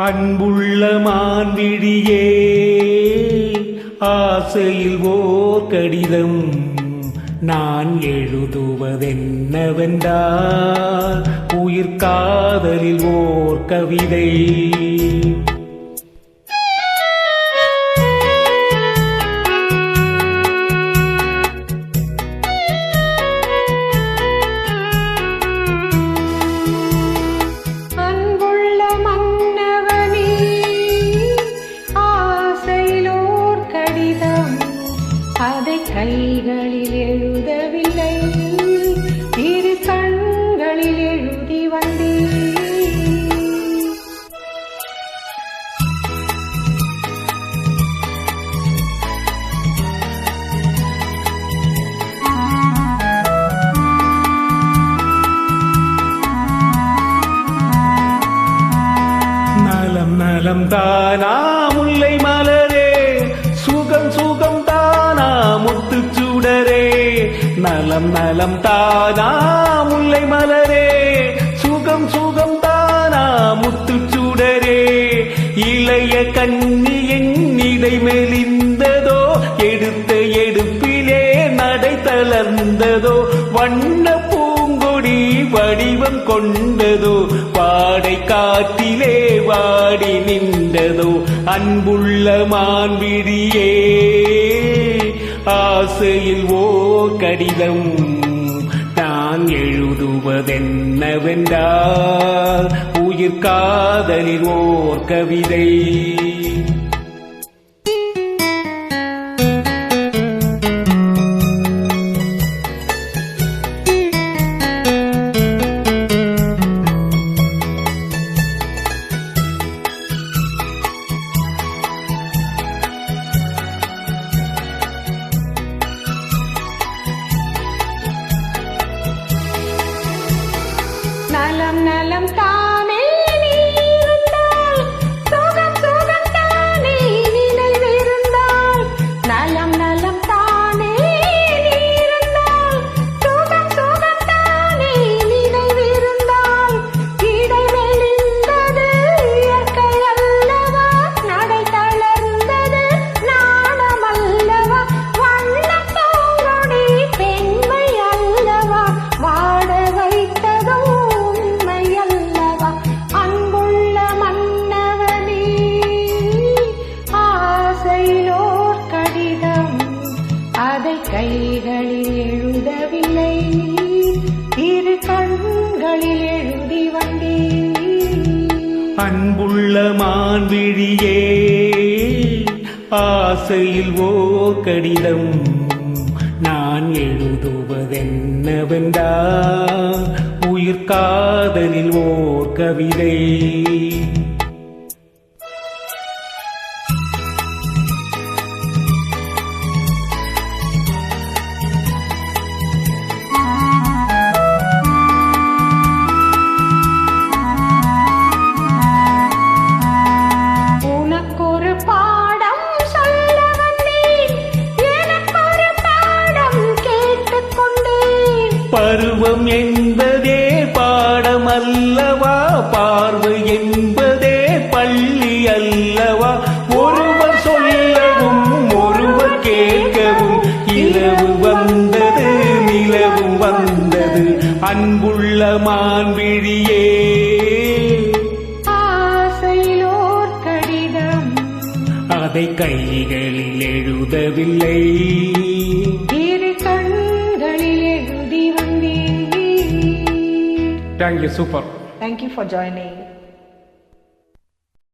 அன்புள்ள மான்விழியே, ஆசையில் ஓர் கடிதம் நான் எழுதுவதென்னவென்றால் உயிர் காதலில் ஓர் கவிதை. அதை கைகளில் எழுதவில்லை, இரு கண்களில் எழுதி வந்தேன். நலம் நலம் தானா முல்லை மலரே, சுகம் சுகம் தானா முத்துச்சூடரே. நலம் நலம் தானா முல்லை மலரே, சுகம் சுகம் தானா முத்துச்சூடரே. இளைய கண்ணியின் இடை மெலிந்ததோ, எடுத்த எடுப்பிலே நடை தளர்ந்ததோ. வண்ண பூங்கொடி வடிவம் கொண்டதோ, வாடை காற்றிலே வாடி நின்றதோ. அன்புள்ள மான்விழியே, ஆசையில் ஓர் கடிதம் நான் எழுதுவதென்னவென்றால் உயிர் காதலில் ஓர் கவிதை. நலம் நலம் தானே நீ இருந்தால், சுகம் சுகம் தானே நினைவிருந்தால். நலம் நலம் தானே நீ இருந்தால், சுகம் சுகம் தானே நினைவிருந்தால். இடை மெலிந்தது இயற்கை அல்லவா, நடை தளர்ந்தது நாணம் அல்லவா. வண்ணம் பூங்கொடி பெண்மை அல்லவா, வாட வைத்ததோ கைகளில் எழுதவில்லை, இரு கண்களில் எழுதி வந்தேன். அன்புள்ள மான்விழியே, ஆசையில் ஓர் கடிதம் நான் எழுதுவதென்னவென்றால் உயிர் காதலில் ஓர் கவிதை. பருவம் என்பதே பாடம் அல்லவா, பார்வை என்பதே பள்ளி அல்லவா. ஒருவர் சொல்லவும் ஒருவர் கேட்கவும், இரவு வந்தது நிலவும் வந்தது. அன்புள்ள மான்விழியே, ஆசையிலோர் கடிதம் அதை கைகளில் எழுதவில்லை, இரு கண்களில் எழுதி வந்தேன். Thank you, super. Thank you for joining.